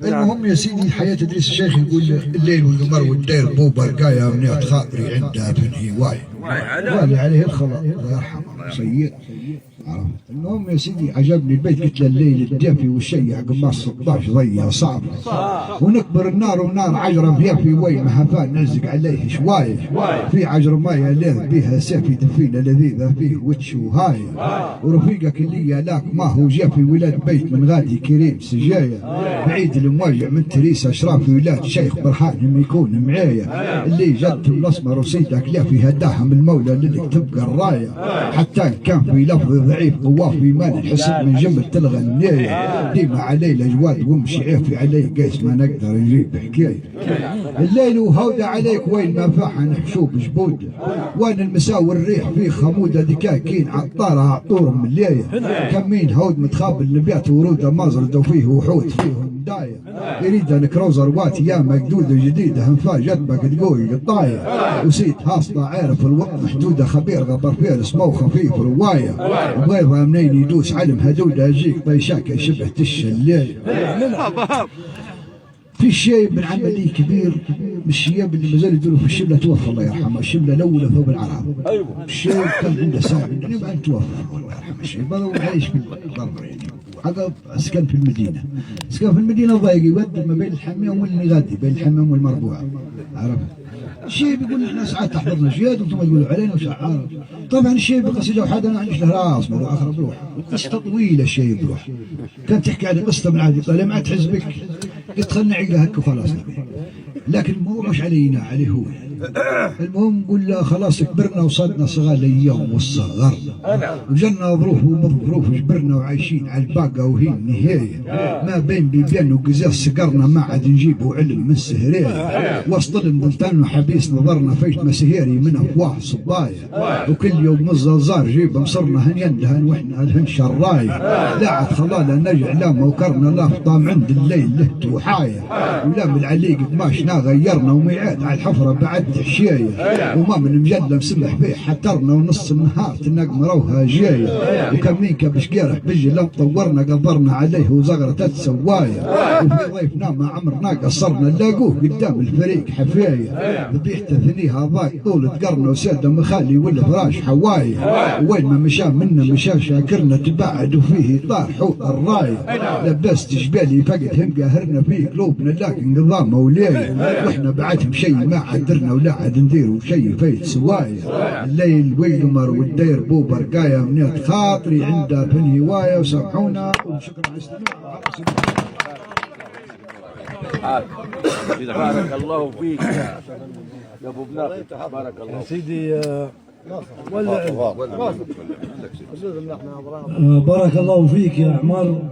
المهم يا سيدي حياة إدريس الشيخ يقول الليل والقمر والدير بو برقايا منية خاطري عندها في هواي والي عليه الخلاء الله يرحمه سيد. المهم يا سيدي عجبني البيت قلت له الليل الدافي والشيع قماص 16 ضيع صعب ونكبر النار ونار عجرة في وين مهفان نلزق عليه شوايه في عجر مايه لاذ بها سافي دفينه لذيذه فيه وتش وهايه ورفيقك اللي يالاك ما هو جافي ولاد بيت من غادي كريم سجايه بعيد المواجع من تريس اشرافي ولاد شيخ برهان هم يكون معايا اللي جد الاسمر وسيدك لا في هداهم المولى لك تبقى الرايه حتى كان في لفظ ضعيف قوافي ما الحسب من جنب تلغى النية ديما علي الاجواد وامشي عافي علي قيس ما نقدر نجيب حكايه الليل وهودة عليك وين ما فاح نحشوب جبود وين المساء والريح فيه خموده دكاكين عطارها عطور من الليل كمين هود متخابل نبيات وروده مازرد وفيه وحوت فيهم دايه يريد الكروزر واتي يا مقدوده جديده هنفا جدبك تقوي قطايه وسيت هاصله عارف الوقت محدوده خبير غبر فيرس مو خفيف روايه وبغيضها منين يدوس علم هدوده يجيك طيشاك شبه تش الليل في شيء من عملي كبير من الشياب اللي مازال يدوروا في الشبله توفى الله يرحمه الشبله الاولى ثوب العرب الشيء كان عنده ساعه ما توفى الله يرحمه الشيء هذا عايش في الضرب يعني عقب سكن في المدينه سكن في المدينه ضايق يودد ما بين الحمام والغادي بين الحمام والمربوعه عرفت الشيء بيقول احنا ساعات تحضرنا جياد وانتم تقولوا علينا وشعار طبعا الشيء بقصيده وحده انا عندي له راس ما اخر بروح قصته طويله الشيء بروح كان تحكي على قصته من عادي طالع ما تحز بك قلت خلنا نعيقها هكا وخلاص لكن الموضوع مش علينا عليه هو المهم نقول له خلاص كبرنا وصلنا صغار اليوم والصغر وجنا ظروف ومن ظروف جبرنا وعايشين على الباقة وهي النهاية ما بين بيبان وقزاز سكرنا ما عاد نجيبوا علم من سهرية وسط البلدان وحبيس نظرنا فيش مسهيري من افواه صبايا وكل يوم الزازار جيب مصرنا هنين لهن واحنا لهن شراية لا عاد خلالا نجع لا موكرنا لا فطام عند الليل له توحاية ولا من العليق قماشنا غيرنا وميعاد على الحفرة بعد حشاية وما من مجلة مسمح فيه حترنا ونص النهار تنقمرة وهاجاية وكمين كبش قارح بجي لم طورنا قدرنا عليه وزغرة سواية وفي ضيفنا ما عمرنا قصرنا نلاقوه قدام الفريق حفاية ذبيحته ثنيها ضاق طول تقرنا وسادة مخالي والفراش حواية وين ما مشى منا مشى شاكرنا تبعد وفيه طار حوط الراية لبست جبالي فقد هم قاهرنا في قلوبنا لكن نظام مولاي واحنا بعدهم شيء ما عدرنا ولا عاد نديروا شيء فايت سوايا الليل والقمر والدير بو برقايا منيت خاطري عنده في الهوايه وسامحونا وشكرا على الاستماع. بارك الله فيك يا ابو بناقي بارك الله سيدي بارك الله فيك يا عمر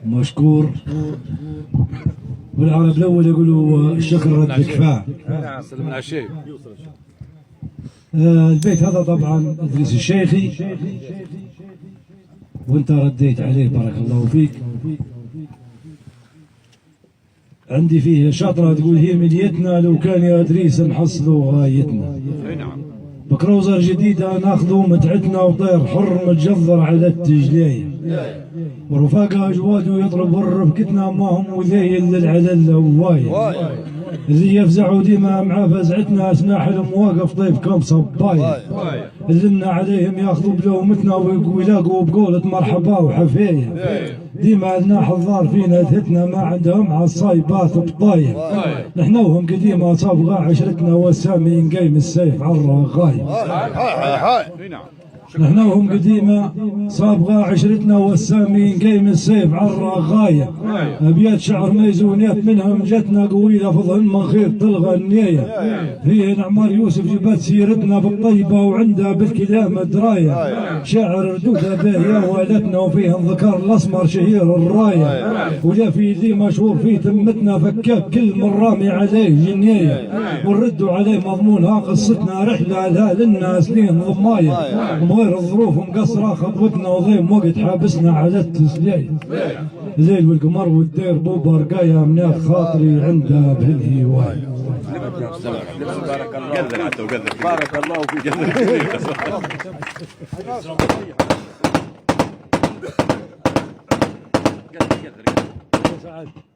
مشكور والعرب الاول يقولوا الشكر رد كفاح. سلمنا على الشيخ. البيت هذا طبعا ادريس الشيخي وانت رديت عليه بارك الله فيك. عندي فيه شطره تقول هي مليتنا لو كان يا ادريس نحصلوا غايتنا. بكروزر جديده ناخذوا متعتنا وطير حر متجذر على التجليه ورفاقه اجواد ويطلبوا رفقتنا ما هم وذيل للعلل هوايه اللي يفزعوا ديما مع فزعتنا اسمع حلم واقف طيبكم صبايه اللمنا عليهم ياخذوا بلومتنا ويلاقوا بقولة مرحبا وحفايه ديما لنا حضار فينا ثتنا ما عندهم عالصايبات بطايه نحنوهم قديمه صبغه عشرتنا والسامي نقيم السيف على الرغايه نحن وهم قديمة صابغة عشرتنا والسامي نقيم السيف على الرغاية أبيات شعر ميزونيات منهم جتنا قويلة فضل من خير تلغى النية فيه نعمار يوسف جبت سيرتنا بالطيبة وعندها بالكلام دراية شاعر ردودة باهية والتنا وفيه الذكر الأسمر شهير الراية وجا في ذي مشهور في تمتنا فكاك كل من رامي عليه جنية ونردوا عليه مضمونها قصتنا رحلة لها للناس لين ضماية غير الظروف مقصرة خطوتنا وضيم وقت حابسنا على التسلية الليل والقمر والدير بو برقايا منيت خاطري عنده بهالهواية. بارك الله بارك الله فيك. سعد